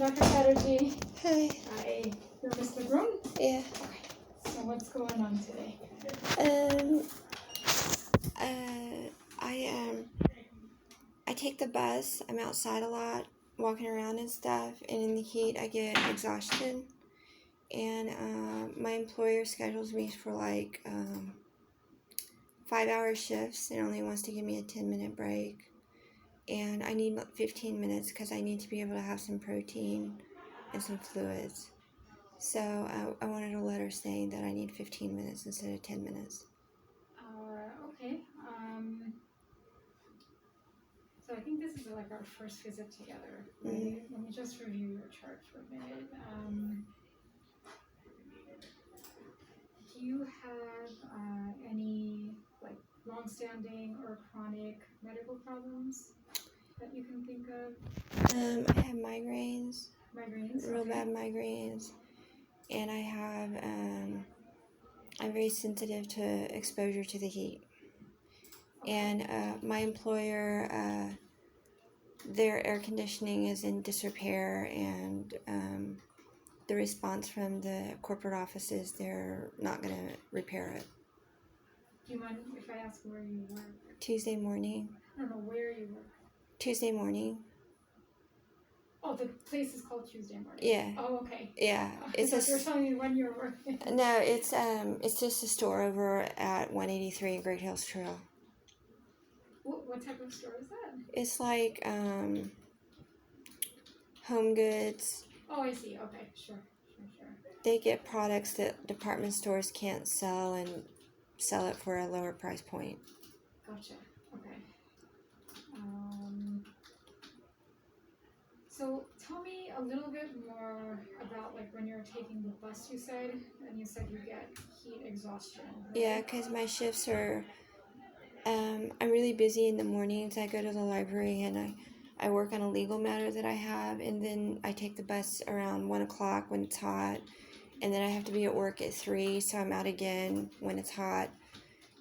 Dr. Chatterjee. Hi. Hi. You're Mr. Groom? Yeah. Okay. So what's going on today? I take the bus. I'm outside a lot, walking around and stuff, and in the heat I get exhaustion. And my employer schedules me for like 5-hour shifts and only wants to give me a 10-minute break. And I need 15 minutes because I need to be able to have some protein and some fluids. So I wanted a letter saying that I need 15 minutes instead of 10 minutes. Okay. So I think this is like our first visit together. Right? Mm-hmm. Let me just review your chart for a minute. Do you have any like long-standing or chronic medical problems that you can think of? I have migraines. Migraines? Real Okay. bad migraines. And I have, I'm very sensitive to exposure to the heat. Okay. And my employer, their air conditioning is in disrepair, and the response from the corporate office is they're not going to repair it. Do you mind if I ask where you work? Tuesday morning. I don't know where you work. Tuesday morning. Oh, the place is called Tuesday Morning. Yeah. Oh, okay. Yeah. It's like you're telling me when you're working. No, it's just a store over at 183 Great Hills Trail. What type of store is that? It's like home goods. Oh, I see. Okay, sure. They get products that department stores can't sell and sell it for a lower price point. Gotcha. Okay. So tell me a little bit more about like when you're taking the bus, you said, and you said you get heat exhaustion. Right? Yeah, because my shifts are, I'm really busy in the mornings. I go to the library and I work on a legal matter that I have, and then I take the bus around 1 o'clock when it's hot, and then I have to be at work at 3, so I'm out again when it's hot,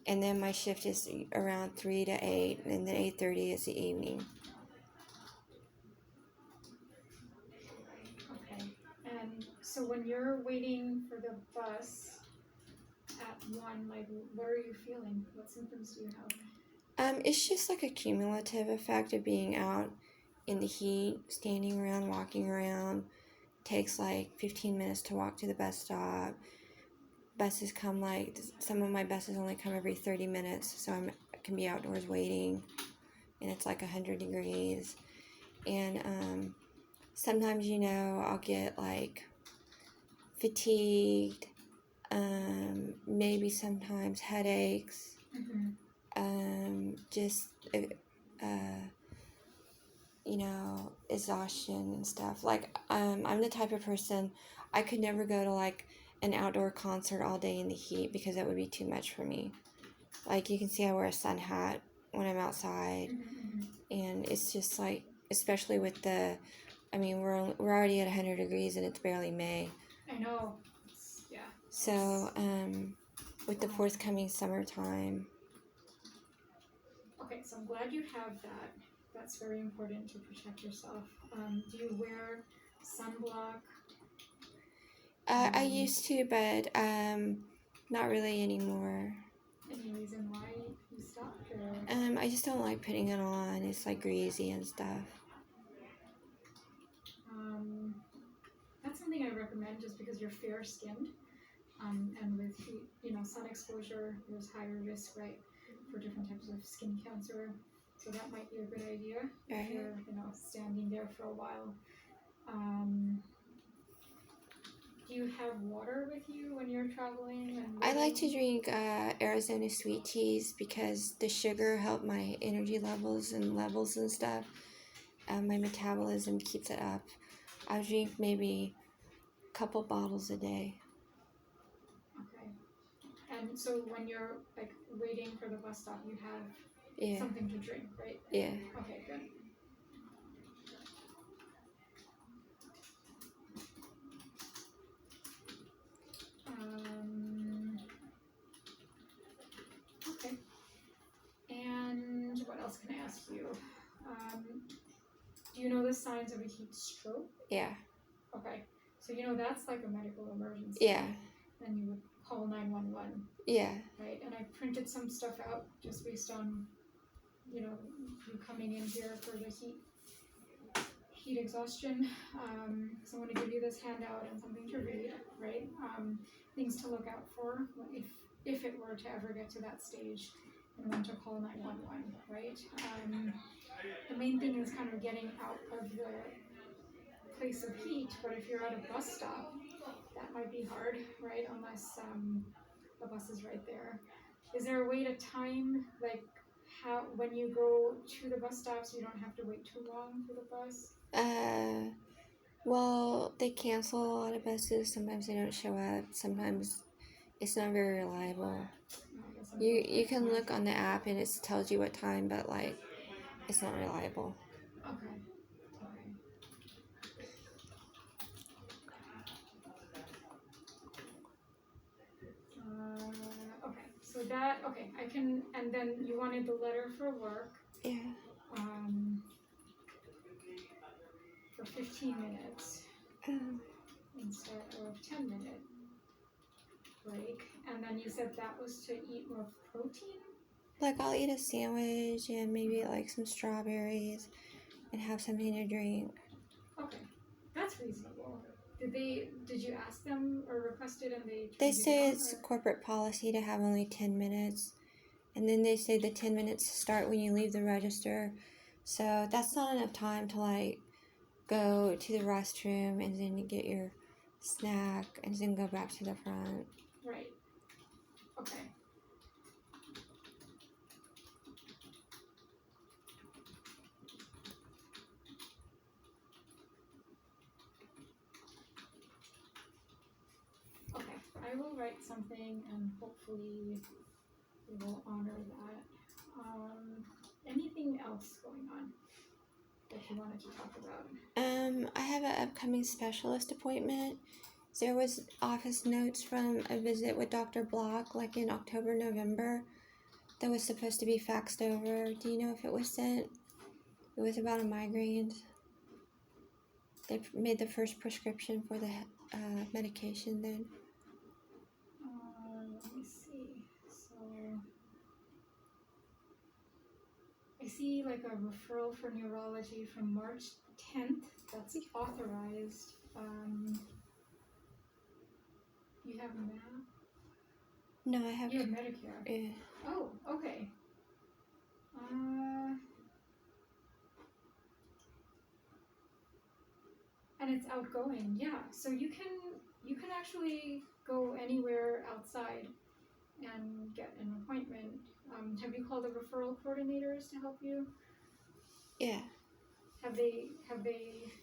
and then my shift is around 3 to 8, and then 8:30 is the evening. Okay. And so when you're waiting for the bus at 1, like what are you feeling? What symptoms do you have? It's just like a cumulative effect of being out in the heat, standing around, walking around. Takes like 15 minutes to walk to the bus stop. Buses come some of my buses only come every 30 minutes, so I can be outdoors waiting, and it's like 100 degrees. And sometimes, I'll get like fatigued, maybe sometimes headaches, just exhaustion and stuff. Like, I'm the type of person, I could never go to like an outdoor concert all day in the heat because that would be too much for me. Like, you can see I wear a sun hat when I'm outside, and it's just like, especially with we're already at 100 degrees and it's barely May. I know. Yeah. So, with the forthcoming summertime. Okay, so I'm glad you have that. That's very important to protect yourself. Do you wear sunblock? I used to, but not really anymore. Any reason why you stopped? Or? I just don't like putting it on. It's like greasy and stuff. That's something I recommend just because you're fair-skinned. And with heat, sun exposure, there's higher risk, right, for different types of skin cancer. So that might be a good idea if you're, standing there for a while. Do you have water with you when you're traveling? I like to drink Arizona sweet teas because the sugar helps my energy levels and stuff. My metabolism keeps it up. I drink maybe a couple bottles a day. Okay. And so when you're like waiting for the bus stop, you have something to drink, right? Yeah. Okay, good. Okay. And what else can I ask you? Do you know the signs of a heat stroke? Yeah. Okay. So you know that's like a medical emergency. Yeah. And you would call 911. Yeah. Right? And I printed some stuff out just based on, you coming in here for the heat exhaustion. So I'm going to give you this handout and something to read, right? Things to look out for if it were to ever get to that stage and when to call 911, right? The main thing is kind of getting out of the place of heat, but if you're at a bus stop, that might be hard, right? Unless the bus is right there. Is there a way to time, like, how when you go to the bus stop so you don't have to wait too long for the bus? Well, they cancel a lot of buses. Sometimes they don't show up. Sometimes it's not very reliable. You can look on the app and it tells you what time, but like it's not reliable. Okay. Okay. So that I can, and then you wanted the letter for work. Yeah. For 15 minutes instead of 10-minute break, and then you said that was to eat more protein. Like I'll eat a sandwich and maybe like some strawberries and have something to drink. Okay, that's reasonable. Did you ask them or request it and they say it's corporate policy to have only 10 minutes, and then they say the 10 minutes start when you leave the register, so that's not enough time to like go to the restroom and then get your snack and then go back to the front. Right. Okay. I will write something and hopefully we will honor that. Anything else going on that you wanted to talk about? I have an upcoming specialist appointment. There was office notes from a visit with Dr. Block like in October, November that was supposed to be faxed over. Do you know if it was sent? It was about a migraine. They made the first prescription for the medication then. Let me see. So I see like a referral for neurology from March 10th. That's authorized. You have MAP? No, I have. You have Medicare. Yeah. Oh, okay. And it's outgoing, yeah. So you can actually go anywhere outside and get an appointment. Have you called the referral coordinators to help you? Yeah. Have they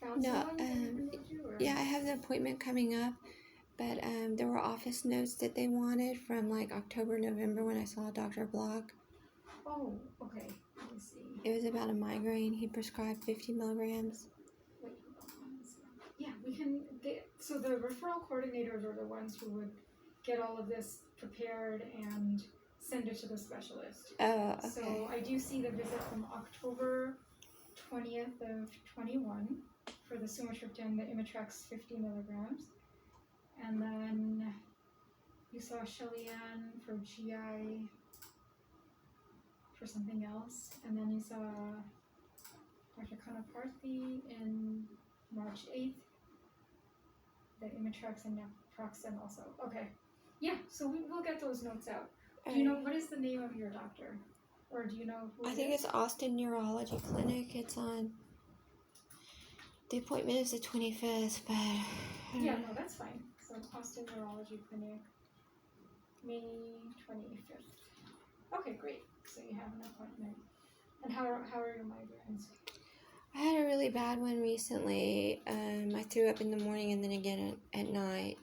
found someone? Yeah, I have the appointment coming up, but there were office notes that they wanted from like October, November when I saw Dr. Block. Oh, okay. Let me see. It was about a migraine. He prescribed 50 milligrams. Wait, yeah, we can get. So the referral coordinators are the ones who would get all of this prepared and send it to the specialist. Oh, okay. So I do see the visit from October 20th of 21 for the sumatriptan, the Imitrex 50 milligrams. And then you saw Shelly-Ann for GI for something else. And then you saw Dr. Kanaparthy in March 8th. The Imitrex and naproxen also. Okay. Yeah, so we'll get those notes out. Do you know what is the name of your doctor? Or do you know who I think it's Austin Neurology Clinic. It's on. The appointment is the 25th, but. Yeah, no, that's fine. So Austin Neurology Clinic, May 25th. Okay, great. So you have an appointment. And how are your migraines? I had a really bad one recently. I threw up in the morning and then again at night.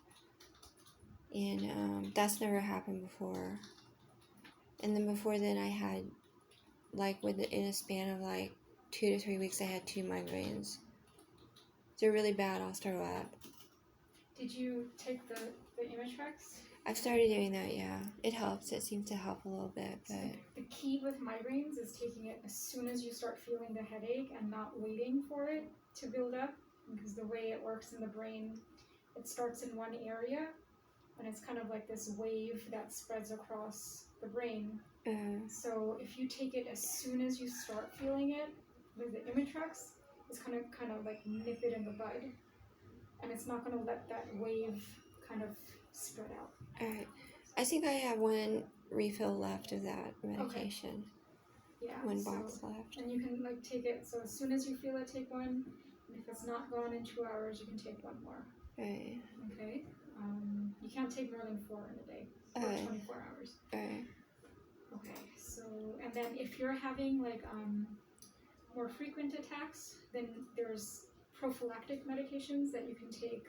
And that's never happened before. And then before then I had, like, in a span of like 2 to 3 weeks, I had 2 migraines. They're really bad. I'll throw up. Did you take the Imitrex? I've started doing that, yeah. It helps. It seems to help a little bit, but... The key with migraines is taking it as soon as you start feeling the headache and not waiting for it to build up, because the way it works in the brain, it starts in one area, and it's kind of like this wave that spreads across the brain. So if you take it as soon as you start feeling it, with the Imitrex, it's kind of like nip it in the bud, and it's not going to let that wave kind of spread out. Alright. I think I have one refill left of that medication. Okay. Yeah. One box left. And you can like take it, so as soon as you feel it, take one. And if it's not gone in 2 hours, you can take one more. Right. Okay. You can't take more than 4 in a day, or 24 hours. Alright. Okay. So, and then if you're having like more frequent attacks, then there's prophylactic medications that you can take